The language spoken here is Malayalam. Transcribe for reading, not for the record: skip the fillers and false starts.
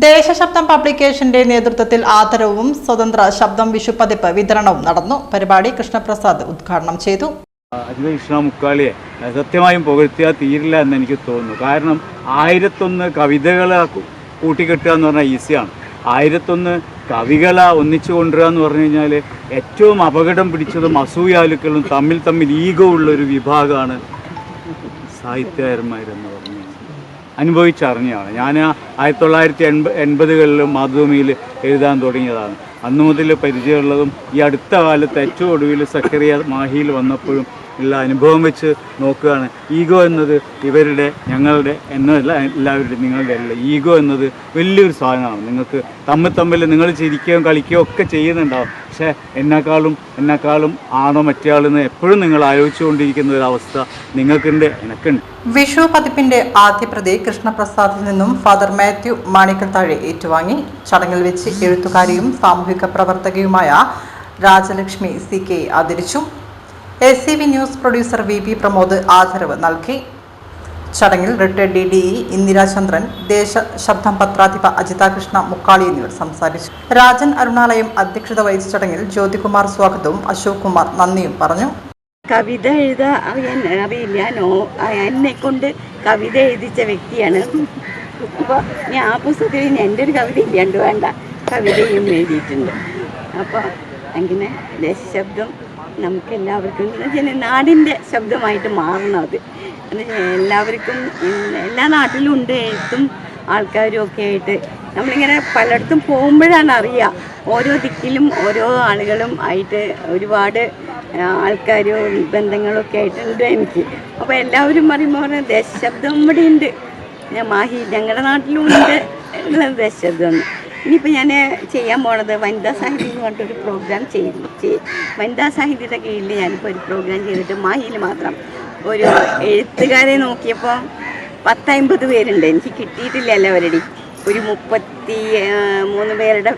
ദേശശബ്ദം പബ്ലിക്കേഷന്റെ നേതൃത്വത്തിൽ ആദരവും സ്വതന്ത്ര ശബ്ദം വിഷുപതിപ്പ് വിതരണവും നടന്നു. പരിപാടി കൃഷ്ണപ്രസാദ് ഉദ്ഘാടനം ചെയ്തു. കൃഷ്ണ മുക്കാളിയെ സത്യമായും പുകഴ്ത്തിയാൽ തീരില്ല എന്ന് എനിക്ക് തോന്നുന്നു. കാരണം 1001 കവിതകളെ കൂട്ടിക്കെട്ടുക എന്ന് പറഞ്ഞാൽ ഈസിയാണ്. 1001 കവികളെ ഒന്നിച്ചു കൊണ്ടുവരിക എന്ന് പറഞ്ഞു കഴിഞ്ഞാൽ ഏറ്റവും അപകടം പിടിച്ചതും അസൂയാലുക്കളും തമ്മിൽ ഈഗോ ഉള്ളൊരു വിഭാഗമാണ് സാഹിത്യകാരന്മാരെന്ന് പറഞ്ഞു അനുഭവിച്ചറിഞ്ഞാണ്. ഞാൻ 1980കളിൽ മാതൃഭൂമിയിൽ എഴുതാൻ തുടങ്ങിയതാണ്. അന്നു മുതൽ പരിചയമുള്ളതും ഈ അടുത്ത കാലത്ത് ഏറ്റവും ഒടുവിൽ സക്കറിയ മാഹിയിൽ വന്നപ്പോഴും ഉള്ള അനുഭവം വെച്ച് നോക്കുകയാണ്. ഈഗോ എന്നത് ഇവരുടെ, ഞങ്ങളുടെ എന്നല്ല, എല്ലാവരുടെയും, നിങ്ങളുടെ അല്ല. ഈഗോ എന്നത് വലിയൊരു സാധനമാണ്. നിങ്ങൾക്ക് തമ്മിൽ നിങ്ങൾ ചിരിക്കുകയും കളിക്കുകയും ഒക്കെ ചെയ്യുന്നുണ്ടാവും. പക്ഷേ എന്നെക്കാളും ആണോ മറ്റേ ആളെന്ന് എപ്പോഴും നിങ്ങൾ ആലോചിച്ചുകൊണ്ടിരിക്കുന്ന ഒരു അവസ്ഥ നിങ്ങൾക്കുണ്ട്, എനിക്കുണ്ട്. വിഷു പതിപ്പിന്റെ ആദ്യ പ്രതി കൃഷ്ണപ്രസാദിൽ നിന്നും ഫാദർ മാത്യു മാണിക്കത്താഴെ ഏറ്റുവാങ്ങി. ചടങ്ങിൽ വെച്ച് എഴുത്തുകാരിയും സാമൂഹിക പ്രവർത്തകയുമായ രാജലക്ഷ്മി CK ആദരിച്ചു. SCV news producer VP Pramod ആദരവ് നൽകി. ചടങ്ങിൽ റിട്ടയർഡ് DDE ഇന്ദിരാചന്ദ്രൻ, ദേശശബ്ദം പത്രാധിപ അജിത കൃഷ്ണ മുക്കാളി എന്നിവർ സംസാരിച്ചു. രാജൻ അരുണാലയം അധ്യക്ഷത വഹിച്ച ചടങ്ങിൽ ജ്യോതികുമാർ സ്വാഗതവും അശോക് കുമാർ നന്ദിയും പറഞ്ഞു. കവിത എഴുതാൻ അറിയില്ല. എന്നെ കൊണ്ട് കവിത എഴുതിച്ച വ്യക്തിയാണ്. അപ്പോൾ ഞാൻ ആ പുസ്തകത്തിൽ എൻ്റെ ഒരു കവിത ഇല്ലാണ്ട് വേണ്ട, കവിതയും എഴുതിയിട്ടുണ്ട്. അപ്പോൾ അങ്ങനെ ദേശശബ്ദം നമുക്കെല്ലാവർക്കും നാടിൻ്റെ ശബ്ദമായിട്ട് മാറണം. അത് എല്ലാവർക്കും എല്ലാ നാട്ടിലും ഉണ്ട് എഴുത്തും ആൾക്കാരും ഒക്കെ ആയിട്ട്. നമ്മളിങ്ങനെ പലയിടത്തും പോകുമ്പോഴാണ് അറിയുക, ഓരോ ദിക്കിലും ഓരോ ആളുകളും ആയിട്ട് ഒരുപാട് ആൾക്കാരും ബന്ധങ്ങളൊക്കെ ആയിട്ടുണ്ട് എനിക്ക്. അപ്പോൾ എല്ലാവരും പറയുമ്പോൾ ദേശശബ്ദം ഇവിടെ ഉണ്ട്, മാഹി ഞങ്ങളുടെ നാട്ടിലും ഉണ്ട് ദേശശബ്ദം. ഇനിയിപ്പോൾ ഞാൻ ചെയ്യാൻ പോണത് വനിതാ സാഹിത്യം എന്ന് പറഞ്ഞിട്ടൊരു പ്രോഗ്രാം ചെയ്തു. വനിതാ സാഹിത്യയുടെ കീഴിൽ ഞാനിപ്പോൾ ഒരു പ്രോഗ്രാം ചെയ്തിട്ട് മാഹിയിൽ മാത്രം ഒരു എഴുത്തുകാരെ നോക്കിയപ്പോൾ 10-50 പേരുണ്ട്. എനിക്ക് കിട്ടിയിട്ടില്ല എല്ലാവരുടെയും. ഒരു 33 പേരുടെ